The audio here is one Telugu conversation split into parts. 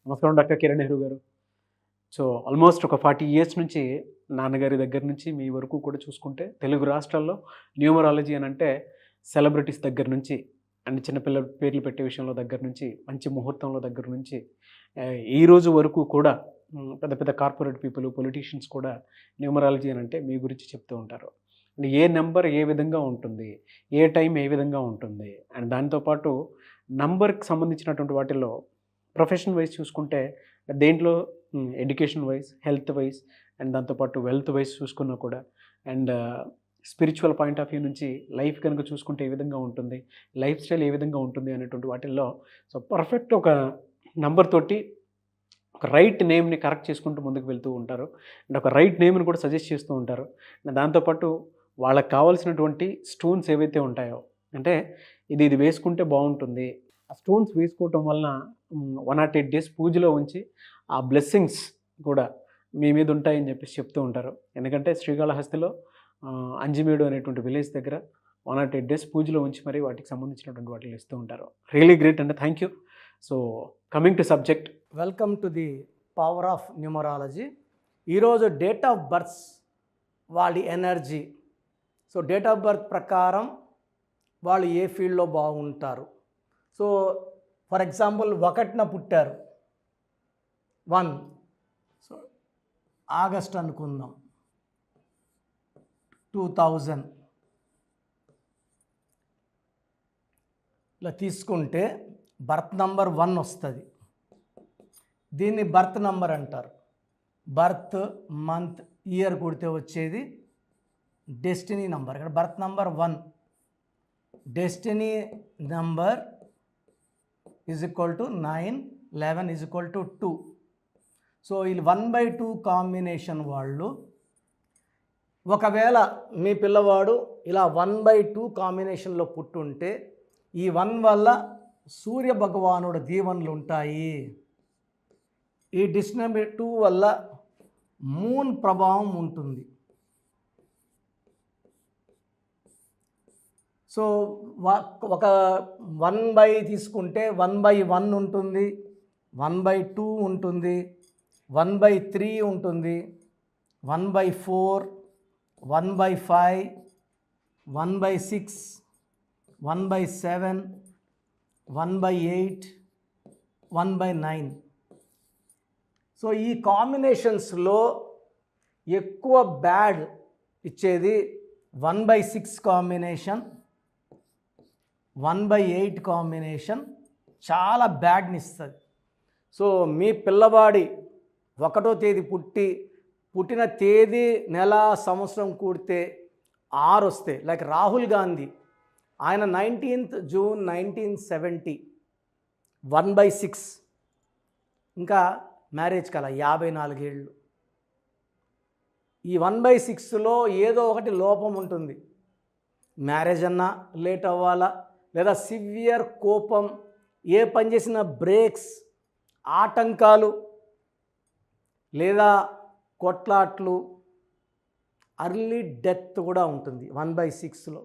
నమస్కారం డాక్టర్ కిరణ్ నెహ్రూ గారు. సో ఆల్మోస్ట్ ఒక 40 ఇయర్స్ నుంచి నాన్నగారి దగ్గర నుంచి మీ వరకు కూడా చూసుకుంటే తెలుగు రాష్ట్రాల్లో న్యూమరాలజీ అని అంటే సెలబ్రిటీస్ దగ్గర నుంచి అండ్ చిన్నపిల్లల పేర్లు పెట్టే విషయంలో దగ్గర నుంచి మంచి ముహూర్తంలో దగ్గర నుంచి ఈ రోజు వరకు కూడా పెద్ద పెద్ద కార్పొరేట్ పీపుల్ పొలిటీషియన్స్ కూడా న్యూమరాలజీ అని అంటే మీ గురించి చెప్తూ ఉంటారు. అండ్ ఏ నెంబర్ ఏ విధంగా ఉంటుంది, ఏ టైం ఏ విధంగా ఉంటుంది, అండ్ దాంతోపాటు నంబర్కి సంబంధించినటువంటి వాటిల్లో ప్రొఫెషన్ వైజ్ చూసుకుంటే దేంట్లో education wise, health wise and దాంతోపాటు వెల్త్ వైజ్ చూసుకున్నా కూడా and spiritual point of view నుంచి లైఫ్ కనుక చూసుకుంటే ఏ విధంగా ఉంటుంది, లైఫ్ స్టైల్ ఏ విధంగా ఉంటుంది అనేటువంటి వాటిల్లో సో పర్ఫెక్ట్ ఒక నంబర్ తోటి ఒక రైట్ నేమ్ని కరెక్ట్ చేసుకుంటూ ముందుకు వెళ్తూ ఉంటారు అండ్ ఒక రైట్ నేమ్ని కూడా సజెస్ట్ చేస్తూ ఉంటారు. దాంతోపాటు వాళ్ళకి కావాల్సినటువంటి స్టోన్స్ ఏవైతే ఉంటాయో అంటే ఇది వేసుకుంటే బాగుంటుంది, ఆ స్టోన్స్ వేసుకోవటం వలన 108 days పూజలో ఉంచి ఆ బ్లెస్సింగ్స్ కూడా మీ మీద ఉంటాయని చెప్పేసి చెప్తూ ఉంటారు. ఎందుకంటే శ్రీకాళహస్తిలో అంజిమేడు అనేటువంటి విలేజ్ దగ్గర 108 days పూజలో ఉంచి మరి వాటికి సంబంధించినటువంటి వాటిని ఇస్తూ ఉంటారు. రియలీ గ్రేట్ అండి, thank you. So coming to subject, welcome to the power of numerology. ఈరోజు డేట్ ఆఫ్ బర్త్ వాళ్ళ energy, so date of birth ప్రకారం వాళ్ళు ఏ ఫీల్డ్లో బాగుంటారు. సో ఫర్ ఎగ్జాంపుల్ 1న పుట్టారు, 1 సో ఆగస్ట్ అనుకుందాం, 2000 ఇలా తీసుకుంటే బర్త్ నంబర్ 1 వస్తుంది. దీన్ని బర్త్ నంబర్ అంటారు. బర్త్, మంత్, ఇయర్ కొడితే వచ్చేది డెస్టినీ నంబర్. ఇక్కడ birth number 1, destiny number is equal to 9, 11 is equal to 2. So వీళ్ళు 1/2 కాంబినేషన్ వాళ్ళు, ఒకవేళ మీ పిల్లవాడు ఇలా 1/2 కాంబినేషన్లో పుట్టుంటే ఈ 1 వల్ల సూర్య భగవానుడు దీవెనలు ఉంటాయి. ఈ డెస్టినీ 2 వల్ల మూన్ ప్రభావం ఉంటుంది. సో ఒక 1 తీసుకుంటే 1/1 ఉంటుంది, 1/2 ఉంటుంది, 1/3 ఉంటుంది, 1/4, 1/5, 1/6, 1/7, 1/8, 1/9. సో ఈ కాంబినేషన్స్లో ఎక్కువ బ్యాడ్ ఇచ్చేది 1/6 కాంబినేషన్, 1/8 కాంబినేషన్ చాలా బ్యాడ్ని ఇస్తుంది. సో మీ పిల్లవాడి 1వ తేదీ పుట్టిన తేదీ, నెల, సంవత్సరం కూడితే 6 వస్తే, లైక్ రాహుల్ గాంధీ, ఆయన 19th June 1970, 1/6, ఇంకా మ్యారేజ్ కల 54 ఏళ్ళు. ఈ 1/6లో ఏదో ఒకటి లోపం ఉంటుంది. మ్యారేజ్ అన్నా లేట్ అవ్వాలా, లేదా సివియర్ కోపం, ఏ పని చేసిన బ్రేక్స్, ఆటంకాలు, లేదా కొట్లాట్లు, అర్లీ డెత్ కూడా ఉంటుంది 1/6లో.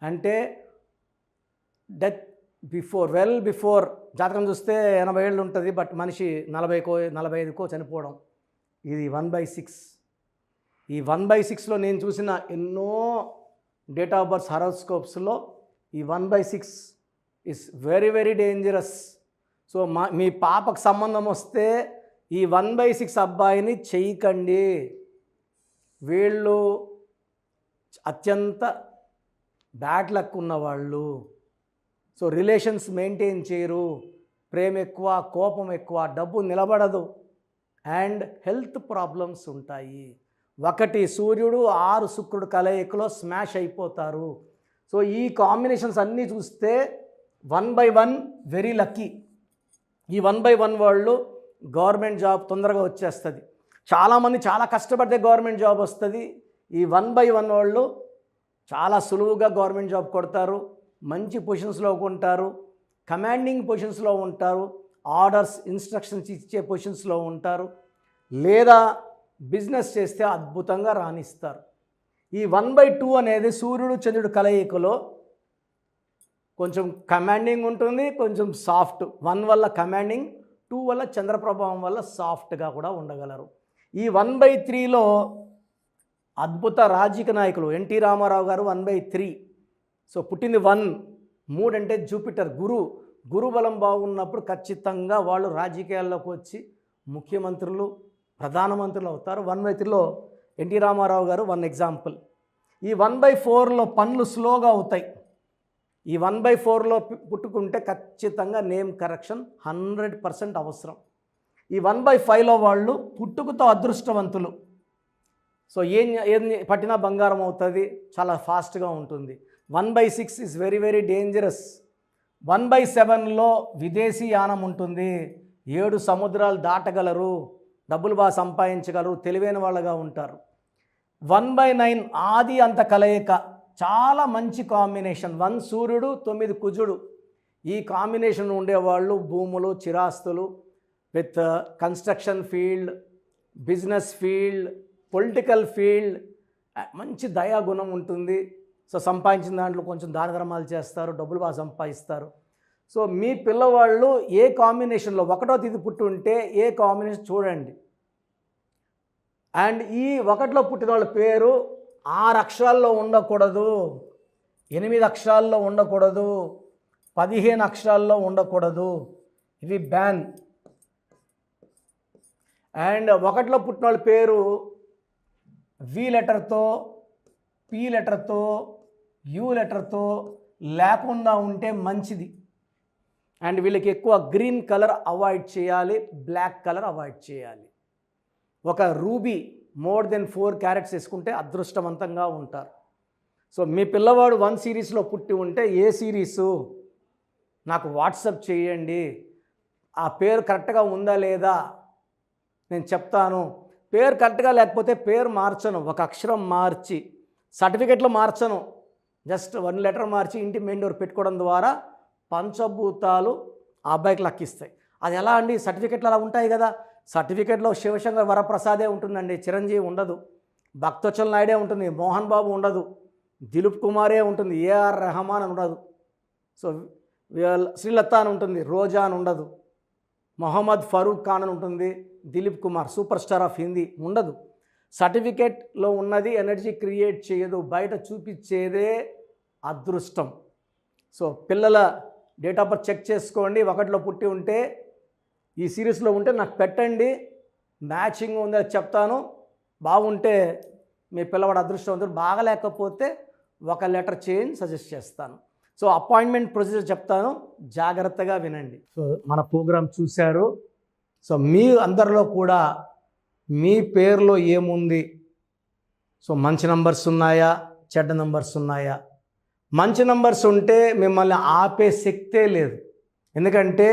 అంటే డెత్ బిఫోర్ జాతకం చూస్తే 80 ఏళ్ళు ఉంటుంది, బట్ మనిషి 40కో 45కో చనిపోవడం, ఇది 1/6. ఈ 1/6లో నేను చూసిన ఎన్నో డేట్ ఆఫ్ బర్త్ హారోస్కోప్స్లో ఈ 1/6 is very very dangerous. So మీ పాపకు సంబంధం వస్తే ఈ 1/6 అబ్బాయిని చేయకండి. వీళ్ళు అత్యంత బ్యాడ్ లక్ ఉన్నవాళ్ళు. సో రిలేషన్స్ మెయింటైన్ చేయరు, ప్రేమ ఎక్కువ, కోపం ఎక్కువ, డబ్బు నిలబడదు అండ్ హెల్త్ ప్రాబ్లమ్స్ ఉంటాయి. 1 సూర్యుడు 6 శుక్రుడు కలయికలో స్మాష్ అయిపోతారు. సో ఈ కాంబినేషన్స్ అన్నీ చూస్తే 1/1 వెరీ లక్కీ. ఈ 1/1 వాళ్ళు గవర్నమెంట్ జాబ్ తొందరగా వచ్చేస్తుంది. చాలామంది చాలా కష్టపడితే గవర్నమెంట్ జాబ్ వస్తుంది. ఈ 1/1 వాళ్ళు చాలా సులువుగా గవర్నమెంట్ జాబ్ కొడతారు, మంచి పొజిషన్స్లో ఉంటారు, కమాండింగ్ పొజిషన్స్లో ఉంటారు, ఆర్డర్స్, ఇన్స్ట్రక్షన్స్ ఇచ్చే పొజిషన్స్లో ఉంటారు, లేదా బిజినెస్ చేస్తే అద్భుతంగా రాణిస్తారు. ఈ 1/2 అనేది సూర్యుడు చంద్రుడు కలయికలో కొంచెం కమాండింగ్ ఉంటుంది, కొంచెం సాఫ్ట్. 1 వల్ల కమాండింగ్, 2 వల్ల చంద్ర ప్రభావం వల్ల సాఫ్ట్గా కూడా ఉండగలరు. ఈ 1/3లో అద్భుత రాజకీయ నాయకులు ఎన్టీ రామారావు గారు 1/3. సో పుట్టింది 1. 3 అంటే జూపిటర్, గురు బలం బాగున్నప్పుడు ఖచ్చితంగా వాళ్ళు రాజకీయాల్లోకి వచ్చి ముఖ్యమంత్రులు, ప్రధానమంత్రులు అవుతారు. 1/3లో ఎన్టీ రామారావు గారు 1 ఎగ్జాంపుల్. ఈ 1/4లో పనులు స్లోగా అవుతాయి. ఈ 1/4లో పుట్టుకుంటే ఖచ్చితంగా నేమ్ కరెక్షన్ 100% అవసరం. ఈ 1/5లో వాళ్ళు పుట్టుకతో అదృష్టవంతులు. సో ఏం పట్టినా బంగారం అవుతుంది, చాలా ఫాస్ట్గా ఉంటుంది. 1/6 ఈజ్ వెరీ వెరీ డేంజరస్. 1/7లో విదేశీ యానం ఉంటుంది. 7 సముద్రాలు దాటగలరు, డబ్బులు బాగా సంపాదించగలరు, తెలివైన వాళ్ళగా ఉంటారు. 1/9 ఆది అంత కలయిక, చాలా మంచి కాంబినేషన్. 1 సూర్యుడు 9 కుజుడు, ఈ కాంబినేషన్ ఉండేవాళ్ళు భూములు, చిరాస్తులు, with construction field, business field, political field, మంచి దయాగుణం ఉంటుంది. సో సంపాదించిన దాంట్లో కొంచెం దాన ధర్మాలు చేస్తారు, డబ్బులు బాగా సంపాదిస్తారు. సో మీ పిల్లవాళ్ళు ఏ కాంబినేషన్లో 1వ తేదీ పుట్టి ఉంటే ఏ కాంబినేషన్ చూడండి. అండ్ ఈ 1లో పుట్టిన వాళ్ళ పేరు 6 అక్షరాల్లో ఉండకూడదు, 8 అక్షరాల్లో ఉండకూడదు, 15 అక్షరాల్లో ఉండకూడదు. ఇవి బ్యాన్. అండ్ 1లో పుట్టిన వాళ్ళ పేరు వి లెటర్తో, పి లెటర్తో, యు లెటర్తో లేకుండా ఉంటే మంచిది. అండ్ వీళ్ళకి ఎక్కువ గ్రీన్ కలర్ అవాయిడ్ చేయాలి, బ్లాక్ కలర్ అవాయిడ్ చేయాలి. ఒక రూబీ మోర్ దెన్ 4 క్యారెట్స్ వేసుకుంటే అదృష్టవంతంగా ఉంటారు. సో మీ పిల్లవాడు 1 సిరీస్లో పుట్టి ఉంటే ఏ సిరీసు నాకు వాట్సప్ చేయండి, ఆ పేరు కరెక్ట్గా ఉందా లేదా నేను చెప్తాను. పేరు కరెక్ట్గా లేకపోతే పేరు మార్చను, ఒక అక్షరం మార్చి, సర్టిఫికెట్లో మార్చను, జస్ట్ 1 లెటర్ మార్చి ఇంటి మెయిన్ డోర్ పెట్టుకోవడం ద్వారా పంచభూతాలు ఆ అబ్బాయికి లక్కిస్తాయి. అది ఎలా అండి? సర్టిఫికెట్లు అలా ఉంటాయి కదా. సర్టిఫికెట్లో శివశంకర్ వరప్రసాదే ఉంటుందండి, చిరంజీవి ఉండదు, భక్తవత్సల నాయుడే ఉంటుంది, మోహన్ బాబు ఉండదు, దిలీప్ కుమారే ఉంటుంది, ఏఆర్ రెహమాన్ అని ఉండదు, సో శ్రీలత అని ఉంటుంది, రోజా అని ఉండదు, మొహమ్మద్ ఫరూక్ ఖాన్ అని ఉంటుంది, Dilip Kumar super star of Hindi ఉండదు. సర్టిఫికెట్లో ఉన్నది ఎనర్జీ క్రియేట్ చేయదు, బయట చూపించేదే అదృష్టం. సో పిల్లల డేట్ ఆఫ్ బర్త్ చెక్ చేసుకోండి. 1లో పుట్టి ఉంటే ఈ సిరీస్లో ఉంటే నాకు పెట్టండి, మ్యాచింగ్ ఉందో చెప్తాను. బాగుంటే మీ పిల్లవాడు అదృష్టవంతుడు, బాగలేకపోతే 1 లెటర్ చేంజ్ సజెస్ట్ చేస్తాను. సో అపాయింట్మెంట్ ప్రొసీజర్ చెప్తాను, జాగ్రత్తగా వినండి. సో మన ప్రోగ్రాం చూశారు. సో మీ అందరిలో కూడా మీ పేరులో ఏముంది, సో మంచి నంబర్స్ ఉన్నాయా, చెడ్డ నంబర్స్ ఉన్నాయా? మంచి నంబర్స్ ఉంటే మిమ్మల్ని ఆపే శక్తే లేదు. ఎందుకంటే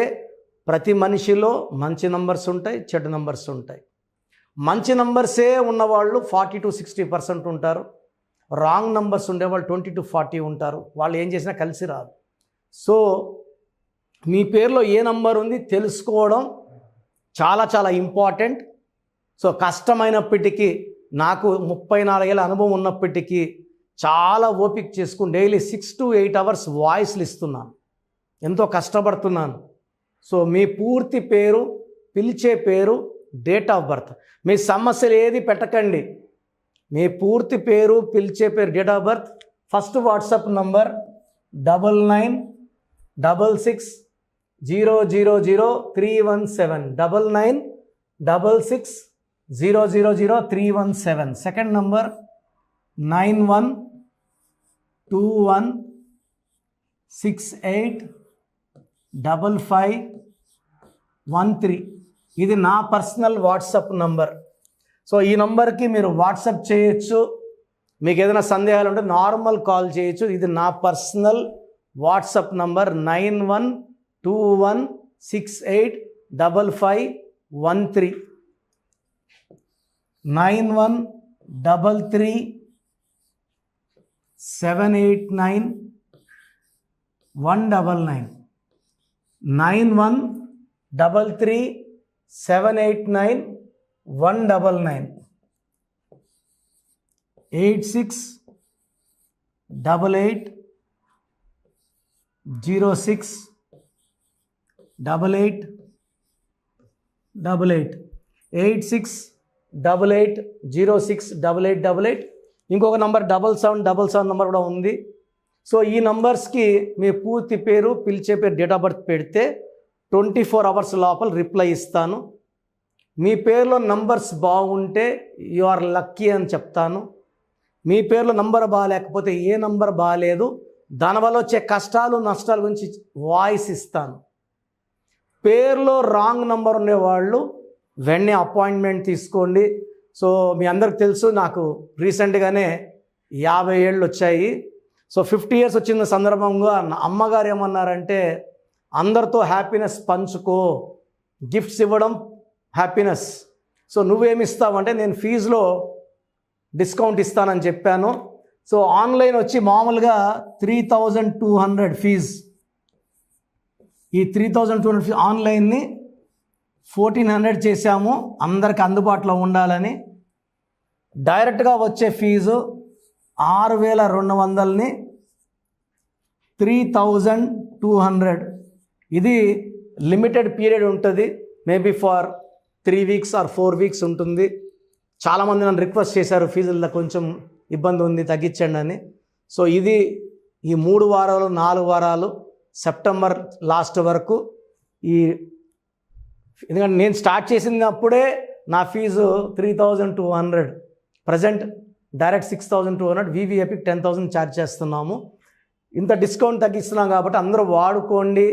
ప్రతి మనిషిలో మంచి నంబర్స్ ఉంటాయి, చెడ్డ నంబర్స్ ఉంటాయి. మంచి నంబర్సే ఉన్నవాళ్ళు 40 to 60% ఉంటారు. రాంగ్ నంబర్స్ ఉండేవాళ్ళు 20 to 40 ఉంటారు. వాళ్ళు ఏం చేసినా కలిసి రాదు. సో మీ పేరులో ఏ నంబర్ ఉంది తెలుసుకోవడం చాలా చాలా ఇంపార్టెంట్. సో కష్టమైనప్పటికీ, నాకు 34 ఏళ్ళ అనుభవం ఉన్నప్పటికీ చాలా ఓపిక చేసుకుని డైలీ 6 to 8 అవర్స్ వాయిస్లు ఇస్తున్నాను, ఎంతో కష్టపడుతున్నాను. సో మీ పూర్తి పేరు, పిలిచే పేరు, డేట్ ఆఫ్ బర్త్, మీ సమస్యలు ఏది పెట్టకండి. మీ పూర్తి పేరు, పిలిచే పేరు, date of birth, first WhatsApp number 9966000317, 9966000317. Second number 9121685513. ఇది నా పర్సనల్ వాట్సాప్ నంబర్. సో ఈ నంబర్కి మీరు వాట్సాప్ చేయొచ్చు. మీకు ఏదైనా సందేహాలు ఉంటే నార్మల్ కాల్ చేయొచ్చు. ఇది నా పర్సనల్ వాట్సాప్ నంబర్ 9121685513, 9133789199, 9133789199, 8688068888. 8688068888. ఇంకొక నంబర్ 7777 నంబర్ కూడా ఉంది. సో ఈ నంబర్స్కి మీ పూర్తి పేరు, పిలిచే పేరు, డేట్ ఆఫ్ బర్త్ పెడితే 24 అవర్స్ లోపల రిప్లై ఇస్తాను. మీ పేరులో నంబర్స్ బాగుంటే యు ఆర్ లక్కీ అని చెప్తాను. మీ పేరులో నంబర్ బాగాలేకపోతే ఏ నంబర్ బాగాలేదు, దానివల్ల వచ్చే కష్టాలు నష్టాల గురించి వాయిస్ ఇస్తాను. పేరులో రాంగ్ నంబర్ ఉండేవాళ్ళు వెంటనే అపాయింట్మెంట్ తీసుకోండి. సో మీ అందరికి తెలుసు, నాకు రీసెంట్గానే 50 ఏళ్ళు వచ్చాయి. సో 50 ఇయర్స్ వచ్చిన సందర్భంగా నా అమ్మగారు ఏమన్నారంటే, అందరితో హ్యాపీనెస్ పంచుకో, గిఫ్ట్స్ ఇవ్వడం హ్యాపీనెస్. సో నువ్వేమి ఇస్తావంటే, నేను ఫీజులో డిస్కౌంట్ ఇస్తానని చెప్పాను. సో ఆన్లైన్ వచ్చి మామూలుగా 3200 ఫీజ్. ఈ 3200 ఫీజ్ ఆన్లైన్ని 1400 చేశాము అందరికి అందుబాటులో ఉండాలని. డైరెక్ట్గా వచ్చే ఫీజు 6200ని 3200. ఇది లిమిటెడ్ పీరియడ్ ఉంటుంది, maybe for 3 weeks or 4 weeks ఉంటుంది. చాలామంది నన్ను రిక్వెస్ట్ చేశారు, ఫీజుల్లో కొంచెం ఇబ్బంది ఉంది తగ్గించండి అని. సో ఇది ఈ 3 వారాలు 4 వారాలు సెప్టెంబర్ లాస్ట్ వరకు. ఎందుకంటే నేను స్టార్ట్ చేసినప్పుడే నా ఫీజు 3200, ప్రజెంట్ డైరెక్ట్ 6200, వివిఐపికి 10,000 ఛార్జ్ చేస్తున్నాము. ఇంత డిస్కౌంట్ తగ్గిస్తున్నాం కాబట్టి అందరూ వాడుకోండి.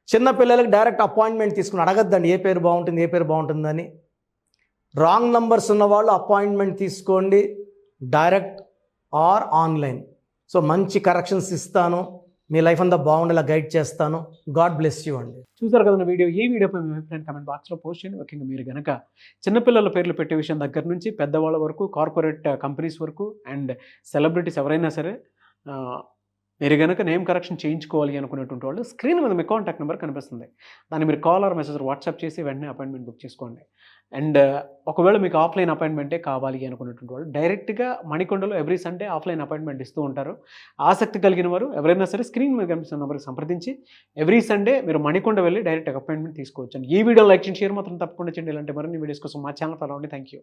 చిన్నపిల్లలకి డైరెక్ట్ అపాయింట్మెంట్ తీసుకుని అడగద్దండి ఏ పేరు బాగుంటుంది ఏ పేరు బాగుంటుందని. రాంగ్ నంబర్స్ ఉన్నవాళ్ళు అపాయింట్మెంట్ తీసుకోండి, డైరెక్ట్ ఆర్ ఆన్లైన్. సో మంచి కరెక్షన్స్ ఇస్తాను, మీ లైఫ్ అంతా బాగుండేలా గైడ్ చేస్తాను. గాడ్ బ్లెస్ యూ అండి. చూసారు కదా వీడియో. ఈ వీడియోపై మీ అభిప్రాయం కామెంట్ బాక్స్లో పోస్ట్ చేయండి. ముఖ్యంగా మీరు కనుక చిన్నపిల్లల పేర్లు పెట్టే విషయం దగ్గర నుంచి పెద్దవాళ్ళ వరకు, కార్పొరేట్ కంపెనీస్ వరకు అండ్ సెలబ్రిటీస్ ఎవరైనా సరే మీరు కనుక నేమ్ కరెక్షన్ చేయించుకోవాలి అనుకునేటువంటి వాళ్ళు స్క్రీన్ మీద మీ కాంటాక్ట్ నెంబర్ కనిపిస్తుంది. దాన్ని మీరు కాల్ ఆర్ మెసేజ్ వాట్సాప్ చేసి వెంటనే అపాయింట్మెంట్ బుక్ చేసుకోండి. అండ్ ఒకవేళ మీకు ఆఫ్లైన్ అపాయింట్మెంటే కావాలి అనుకునేటువంటి వాళ్ళు డైరెక్ట్గా మణికొండలో ఎవ్రీ సండే ఆఫ్లైన్ అపాయింట్మెంట్ ఇస్తూ ఉంటారు. ఆసక్తి కలిగిన వారు ఎవరైనా సరే స్క్రీన్ మీద కనిపిస్తున్న నెంబర్కి సంప్రదించి ఎవ్రీ సండే మీరు మణికొండ వెళ్ళి డైరెక్ట్ అపాయింట్మెంట్ తీసుకోవచ్చు. ఈ వీడియో లైక్ చేయండి, షేర్ మాత్రం తప్పకుండా చేయండి. ఇలాంటి మరిన్ని వీడియోస్ కోసం మా ఛానల్ ఫాలో అవ్వండి. Thank you.